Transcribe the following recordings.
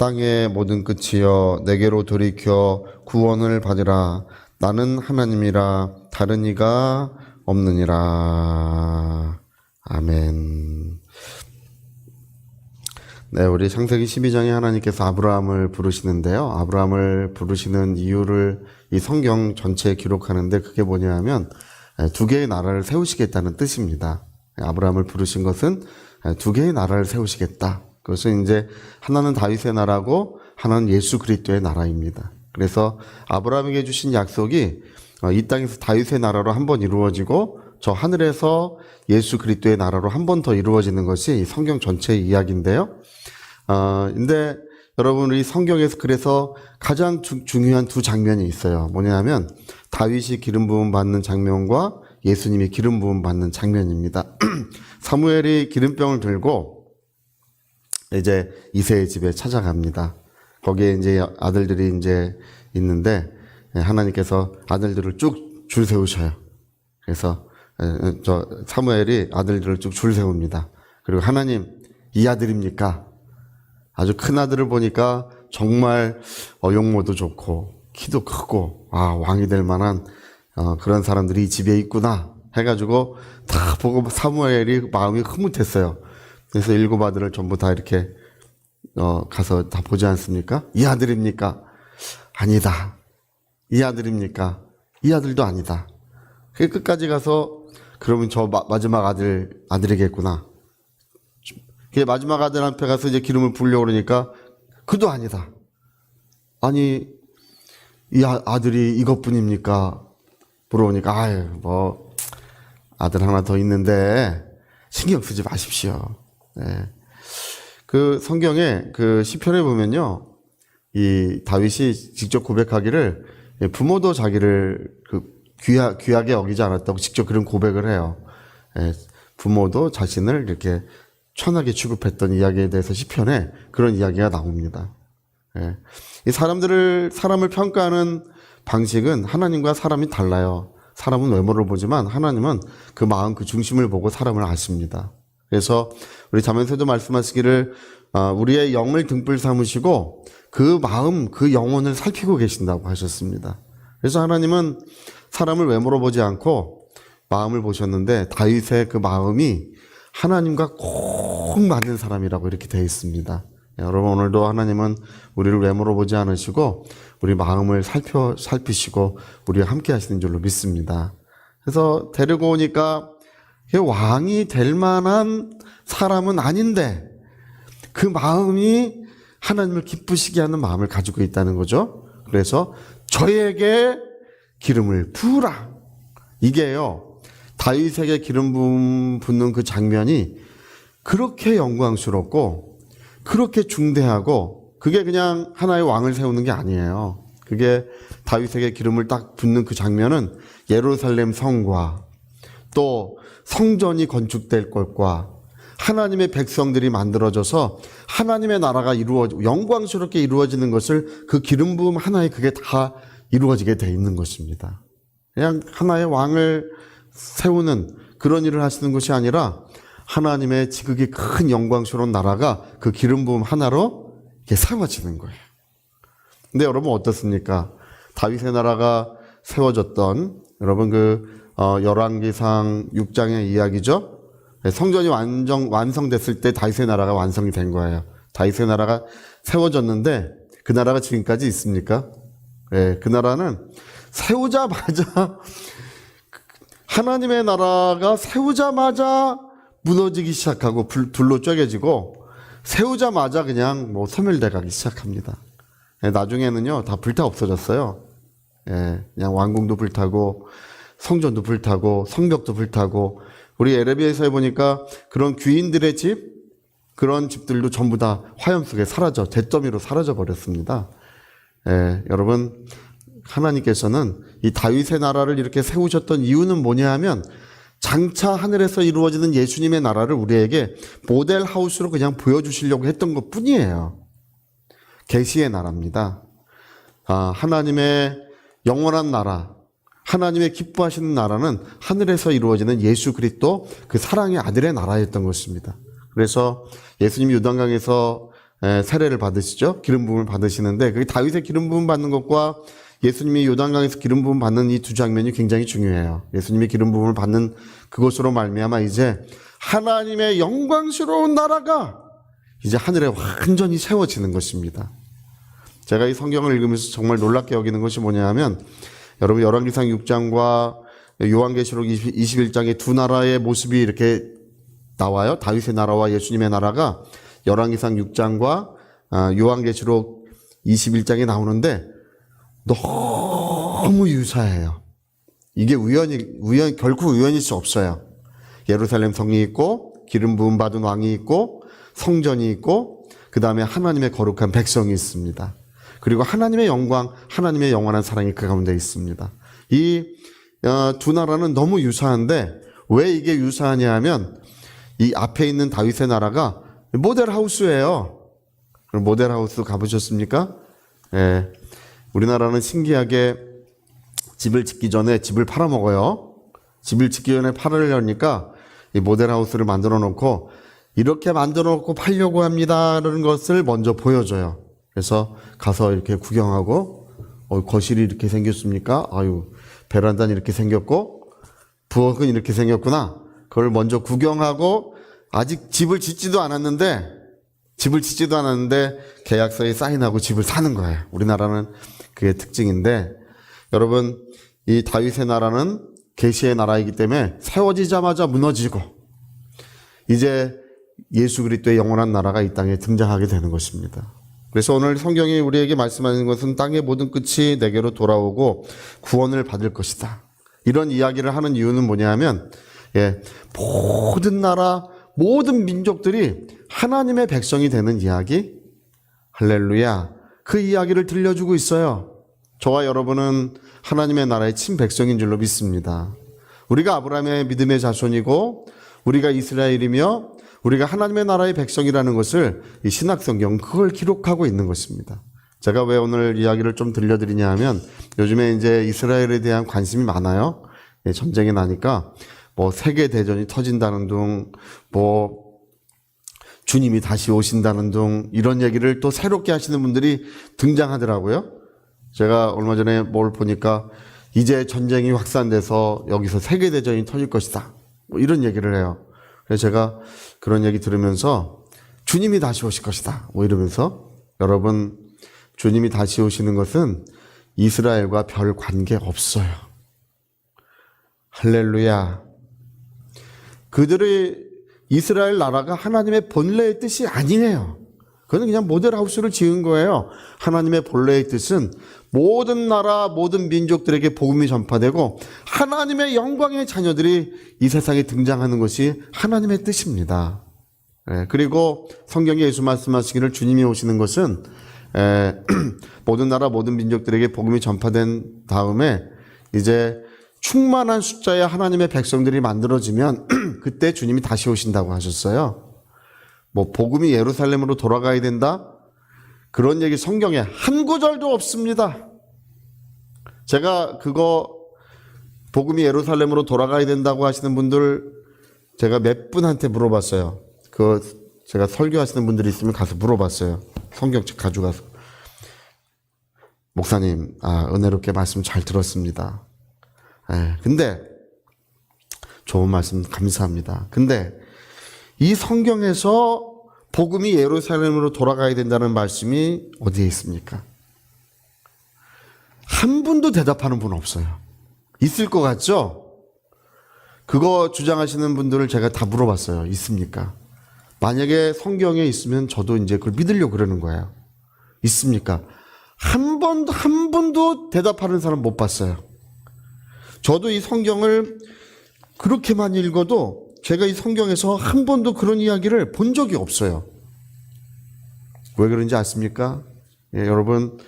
땅의 모든 끝이여 내게로 돌이켜 구원을 받으라. 나는 하나님이라 다른 이가 없느니라. 아멘. 네, 우리 창세기 12장에 하나님께서 아브라함을 부르시는데요. 아브라함을 부르시는 이유를 이 성경 전체에 기록하는데 그게 뭐냐면 두 개의 나라를 세우시겠다는 뜻입니다. 아브라함을 부르신 것은 두 개의 나라를 세우시겠다. 그것은 이제 하나는 다윗의 나라고 하나는 예수 그리스도의 나라입니다. 그래서 아브라함에게 주신 약속이 이 땅에서 다윗의 나라로 한 번 이루어지고 저 하늘에서 예수 그리스도의 나라로 한 번 더 이루어지는 것이 성경 전체의 이야기인데요. 근데 여러분 우리 성경에서 그래서 가장 중요한 두 장면이 있어요. 뭐냐면 다윗이 기름 부음 받는 장면과 예수님이 기름 부음 받는 장면입니다. 사무엘이 기름병을 들고 이제 이새의 집에 찾아갑니다. 거기에 이제 아들들이 이제 있는데 하나님께서 아들들을 쭉 줄 세우셔요. 그래서 저 사무엘이 아들들을 쭉 줄 세웁니다. 그리고 하나님 이 아들입니까? 아주 큰 아들을 보니까 정말 용모도 좋고 키도 크고 왕이 될 만한 그런 사람들이 이 집에 있구나 해가지고 다 보고 사무엘이 마음이 흐뭇했어요. 그래서 7 아들을 전부 다 이렇게 가서 다 보지 않습니까? 이 아들입니까? 아니다. 이 아들입니까? 이 아들도 아니다. 그 끝까지 가서 그러면 저 마지막 아들이겠구나. 그 마지막 아들 앞에 가서 이제 기름을 부으려고 그러니까 그도 아니다. 아니 이 아들이 이것뿐입니까? 물어보니까 뭐 아들 하나 더 있는데 신경 쓰지 마십시오. 네. 그 성경에 그 시편에 보면요, 이 다윗이 직접 고백하기를 부모도 자기를 귀하게 여기지 않았다고 직접 그런 고백을 해요. 부모도 자신을 이렇게 천하게 취급했던 이야기에 대해서 시편에 그런 이야기가 나옵니다. 이 사람을 평가하는 방식은 하나님과 사람이 달라요. 사람은 외모를 보지만 하나님은 그 마음, 그 중심을 보고 사람을 아십니다. 그래서 우리 자면서도 말씀하시기를 우리의 영을 등불 삼으시고 그 마음, 그 영혼을 살피고 계신다고 하셨습니다. 그래서 하나님은 사람을 외모로 보지 않고 마음을 보셨는데 다윗의 그 마음이 하나님과 꼭 맞는 사람이라고 이렇게 되어 있습니다. 여러분 오늘도 하나님은 우리를 외모로 보지 않으시고 우리 마음을 살피시고 우리와 함께 하시는 줄로 믿습니다. 그래서 데리고 오니까 왕이 될 만한 사람은 아닌데 그 마음이 하나님을 기쁘시게 하는 마음을 가지고 있다는 거죠. 그래서 저에게 기름을 부으라. 이게요, 다윗에게 기름 붓는 그 장면이 그렇게 영광스럽고 그렇게 중대하고 그게 그냥 하나의 왕을 세우는 게 아니에요. 그게 다윗에게 기름을 딱 붓는 그 장면은 예루살렘 성과 또 성전이 건축될 것과 하나님의 백성들이 만들어져서 하나님의 나라가 영광스럽게 이루어지는 것을 그 기름 부음 하나에 그게 다 이루어지게 돼 있는 것입니다. 그냥 하나의 왕을 세우는 그런 일을 하시는 것이 아니라 하나님의 지극히 큰 영광스러운 나라가 그 기름 부음 하나로 이렇게 세워지는 거예요. 근데 여러분 어떻습니까? 다윗의 나라가 세워졌던 여러분 열왕기상 6장의 이야기죠. 성전이 완성됐을 때 다윗의 나라가 완성이 된 거예요. 다윗의 나라가 세워졌는데 그 나라가 지금까지 있습니까? 그 나라는 세우자마자 하나님의 나라가 세우자마자 무너지기 시작하고 불로 쪼개지고 세우자마자 그냥 소멸돼 가기 시작합니다. 나중에는요 다 불타 없어졌어요. 그냥 왕궁도 불타고 성전도 불타고 성벽도 불타고 우리 에레미야서에 보니까 그런 귀인들의 집 그런 집들도 전부 다 화염 속에 잿더미로 사라져 버렸습니다. 여러분 하나님께서는 이 다윗의 나라를 이렇게 세우셨던 이유는 뭐냐 하면 장차 하늘에서 이루어지는 예수님의 나라를 우리에게 모델 하우스로 그냥 보여주시려고 했던 것 뿐이에요. 계시의 나라입니다. 하나님의 영원한 나라, 하나님의 기뻐하시는 나라는 하늘에서 이루어지는 예수 그리스도 그 사랑의 아들의 나라였던 것입니다. 그래서 예수님이 요단강에서 세례를 받으시죠. 기름 부음을 받으시는데 그 다윗의 기름 부음 받는 것과 예수님이 요단강에서 기름 부음 받는 이 두 장면이 굉장히 중요해요. 예수님이 기름 부음을 받는 그것으로 말미암아 이제 하나님의 영광스러운 나라가 이제 하늘에 완전히 세워지는 것입니다. 제가 이 성경을 읽으면서 정말 놀랍게 여기는 것이 뭐냐 하면 여러분 열왕기상 6장과 요한계시록 21장의 두 나라의 모습이 이렇게 나와요. 다윗의 나라와 예수님의 나라가 열왕기상 6장과 요한계시록 21장에 나오는데 너무 유사해요. 이게 결코 우연일 수 없어요. 예루살렘 성이 있고 기름 부음 받은 왕이 있고 성전이 있고 그 다음에 하나님의 거룩한 백성이 있습니다. 그리고 하나님의 영광, 하나님의 영원한 사랑이 그 가운데 있습니다. 이 두 나라는 너무 유사한데 왜 이게 유사하냐 하면 이 앞에 있는 다윗의 나라가 모델하우스예요. 모델하우스 가보셨습니까? 예. 우리나라는 신기하게 집을 짓기 전에 집을 팔아먹어요. 집을 짓기 전에 팔으려니까 이 모델하우스를 만들어 놓고 이렇게 만들어 놓고 팔려고 합니다라는 것을 먼저 보여줘요. 그래서 가서 이렇게 구경하고 거실이 이렇게 생겼습니까? 아유, 베란다는 이렇게 생겼고 부엌은 이렇게 생겼구나. 그걸 먼저 구경하고 아직 집을 짓지도 않았는데 계약서에 사인하고 집을 사는 거예요. 우리나라는 그게 특징인데 여러분 이 다윗의 나라는 계시의 나라이기 때문에 세워지자마자 무너지고 이제 예수 그리스도의 영원한 나라가 이 땅에 등장하게 되는 것입니다. 그래서 오늘 성경이 우리에게 말씀하는 것은 땅의 모든 끝이 내게로 돌아오고 구원을 받을 것이다. 이런 이야기를 하는 이유는 뭐냐 하면 모든 나라 모든 민족들이 하나님의 백성이 되는 이야기, 할렐루야, 그 이야기를 들려주고 있어요. 저와 여러분은 하나님의 나라의 친백성인 줄로 믿습니다. 우리가 아브라함의 믿음의 자손이고 우리가 이스라엘이며 우리가 하나님의 나라의 백성이라는 것을 이 신약성경 그걸 기록하고 있는 것입니다. 제가 왜 오늘 이야기를 좀 들려드리냐 하면 요즘에 이제 이스라엘에 대한 관심이 많아요. 전쟁이 나니까 세계 대전이 터진다는 둥, 주님이 다시 오신다는 둥 이런 얘기를 또 새롭게 하시는 분들이 등장하더라고요. 제가 얼마 전에 뭘 보니까 이제 전쟁이 확산돼서 여기서 세계 대전이 터질 것이다. 이런 얘기를 해요. 그래서 제가 그런 얘기 들으면서 주님이 다시 오실 것이다. 이러면서 여러분 주님이 다시 오시는 것은 이스라엘과 별 관계 없어요. 할렐루야. 그들의 이스라엘 나라가 하나님의 본래의 뜻이 아니에요. 그건 그냥 모델하우스를 지은 거예요. 하나님의 본래의 뜻은 모든 나라, 모든 민족들에게 복음이 전파되고 하나님의 영광의 자녀들이 이 세상에 등장하는 것이 하나님의 뜻입니다. 그리고 성경에 예수 말씀하시기를 주님이 오시는 것은 모든 나라, 모든 민족들에게 복음이 전파된 다음에 이제 충만한 숫자의 하나님의 백성들이 만들어지면 그때 주님이 다시 오신다고 하셨어요. 복음이 예루살렘으로 돌아가야 된다? 그런 얘기 성경에 한 구절도 없습니다. 제가 복음이 예루살렘으로 돌아가야 된다고 하시는 분들 제가 몇 분한테 물어봤어요. 제가 설교하시는 분들이 있으면 가서 물어봤어요. 성경책 가져가서. 목사님, 은혜롭게 말씀 잘 들었습니다. 근데 좋은 말씀 감사합니다. 근데 이 성경에서 복음이 예루살렘으로 돌아가야 된다는 말씀이 어디에 있습니까? 한 분도 대답하는 분 없어요. 있을 것 같죠? 그거 주장하시는 분들을 제가 다 물어봤어요. 있습니까? 만약에 성경에 있으면 저도 이제 그걸 믿으려고 그러는 거예요. 있습니까? 한 분도 대답하는 사람 못 봤어요. 저도 이 성경을 그렇게 많이 읽어도 제가 이 성경에서 한 번도 그런 이야기를 본 적이 없어요. 왜 그런지 아십니까? 여러분,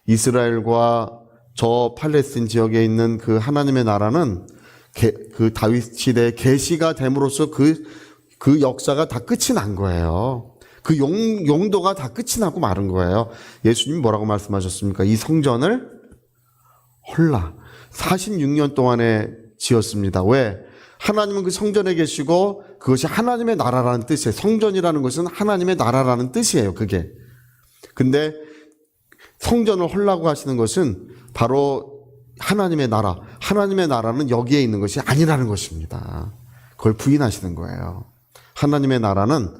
이스라엘과 저 팔레스틴 지역에 있는 그 하나님의 나라는 그 다윗 시대의 계시가 됨으로써 그 역사가 다 끝이 난 거예요. 그 용도가 다 끝이 나고 마른 거예요. 예수님이 뭐라고 말씀하셨습니까? 이 성전을 홀라 46년 동안에 지었습니다. 왜? 하나님은 그 성전에 계시고 그것이 하나님의 나라라는 뜻이에요. 성전이라는 것은 하나님의 나라라는 뜻이에요. 그게. 근데 성전을 헐라고 하시는 것은 바로 하나님의 나라, 하나님의 나라는 여기에 있는 것이 아니라는 것입니다. 그걸 부인하시는 거예요. 하나님의 나라는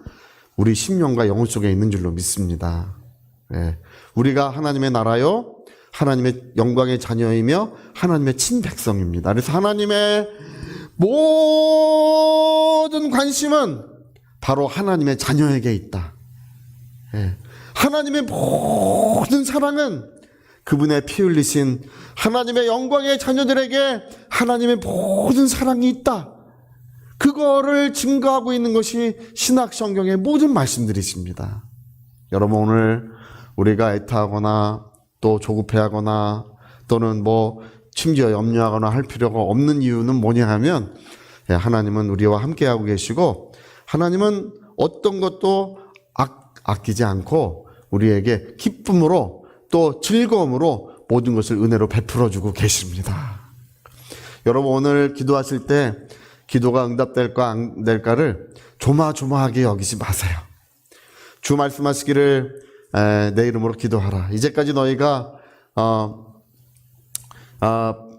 우리 심령과 영혼 속에 있는 줄로 믿습니다. 네. 우리가 하나님의 나라요, 하나님의 영광의 자녀이며 하나님의 친백성입니다. 그래서 하나님의 모든 관심은 바로 하나님의 자녀에게 있다. 네. 하나님의 모든 사랑은 그분의 피 흘리신 하나님의 영광의 자녀들에게 하나님의 모든 사랑이 있다. 그거를 증거하고 있는 것이 신약 성경의 모든 말씀들이십니다. 여러분, 오늘 우리가 애타하거나 또 조급해하거나 또는 심지어 염려하거나 할 필요가 없는 이유는 뭐냐 하면, 하나님은 우리와 함께하고 계시고 하나님은 어떤 것도 아끼지 않고 우리에게 기쁨으로 또 즐거움으로 모든 것을 은혜로 베풀어주고 계십니다. 여러분, 오늘 기도하실 때 기도가 응답될까 안 될까를 조마조마하게 여기지 마세요. 주 말씀하시기를 내 이름으로 기도하라. 이제까지 너희가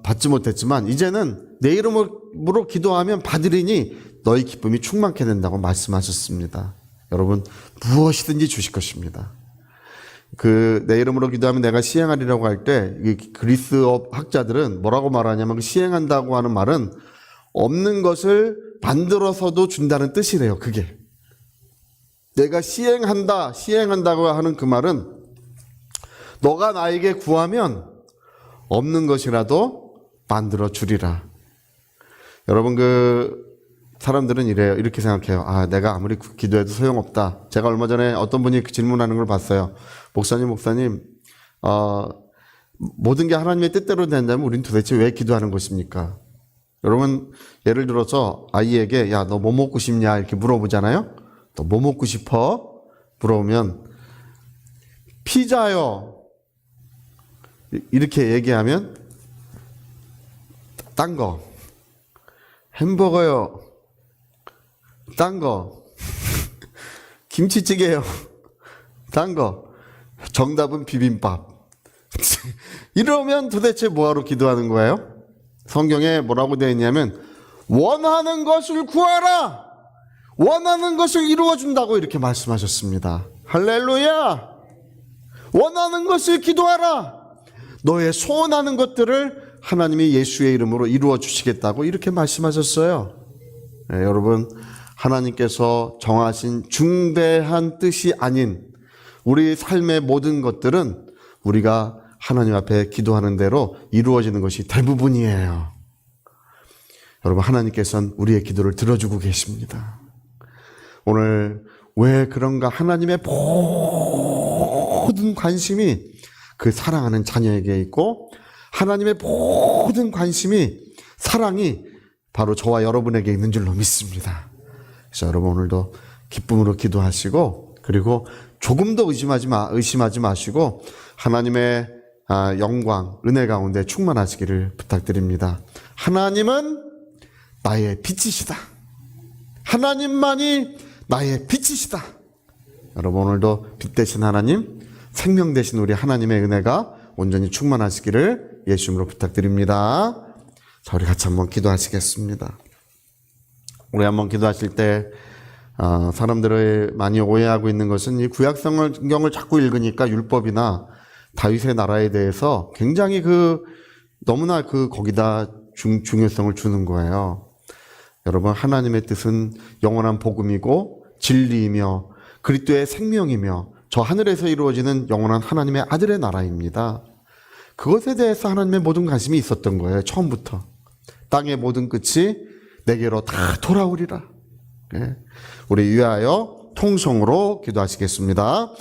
받지 못했지만 이제는 내 이름으로 기도하면 받으리니 너희 기쁨이 충만케 된다고 말씀하셨습니다. 여러분, 무엇이든지 주실 것입니다. 내 이름으로 기도하면 내가 시행하리라고 할 때 그리스어 학자들은 뭐라고 말하냐면, 시행한다고 하는 말은 없는 것을 만들어서도 준다는 뜻이래요. 그게 내가 시행한다고 하는 그 말은 너가 나에게 구하면 없는 것이라도 만들어 주리라. 여러분, 사람들은 이렇게 생각해요. 내가 아무리 기도해도 소용없다. 제가 얼마 전에 어떤 분이 질문하는 걸 봤어요. 목사님, 모든 게 하나님의 뜻대로 된다면 우린 도대체 왜 기도하는 것입니까? 여러분, 예를 들어서 아이에게 야, 너 뭐 먹고 싶냐 이렇게 물어보잖아요. 너 뭐 먹고 싶어? 물어보면 피자요 이렇게 얘기하면 딴 거, 햄버거요, 딴 거, 김치찌개요, 딴 거, 정답은 비빔밥. 이러면 도대체 뭐하러 기도하는 거예요? 성경에 뭐라고 되어 있냐면 원하는 것을 구하라, 원하는 것을 이루어준다고 이렇게 말씀하셨습니다. 할렐루야. 원하는 것을 기도하라. 너의 소원하는 것들을 하나님이 예수의 이름으로 이루어 주시겠다고 이렇게 말씀하셨어요. 네, 여러분, 하나님께서 정하신 중대한 뜻이 아닌 우리 삶의 모든 것들은 우리가 하나님 앞에 기도하는 대로 이루어지는 것이 대부분이에요. 여러분, 하나님께서는 우리의 기도를 들어주고 계십니다. 오늘 왜 그런가? 하나님의 모든 관심이 그 사랑하는 자녀에게 있고 하나님의 모든 관심이, 사랑이 바로 저와 여러분에게 있는 줄로 믿습니다. 그래서 여러분, 오늘도 기쁨으로 기도하시고, 그리고 조금도 의심하지 마시고 하나님의 영광, 은혜 가운데 충만하시기를 부탁드립니다. 하나님은 나의 빛이시다. 하나님만이 나의 빛이시다. 여러분, 오늘도 빛 되신 하나님, 생명 되신 우리 하나님의 은혜가 온전히 충만하시기를 예수 이름으로 부탁드립니다. 자, 우리 같이 한번 기도하시겠습니다. 우리 한번 기도하실 때 사람들이 많이 오해하고 있는 것은 이 구약 성경을 자꾸 읽으니까 율법이나 다윗의 나라에 대해서 굉장히 너무나 거기다 중요성을 주는 거예요. 여러분, 하나님의 뜻은 영원한 복음이고 진리이며 그리스도의 생명이며 저 하늘에서 이루어지는 영원한 하나님의 아들의 나라입니다. 그것에 대해서 하나님의 모든 관심이 있었던 거예요. 처음부터. 땅의 모든 끝이 내게로 다 돌아오리라. 우리 위하여 통성으로 기도하시겠습니다.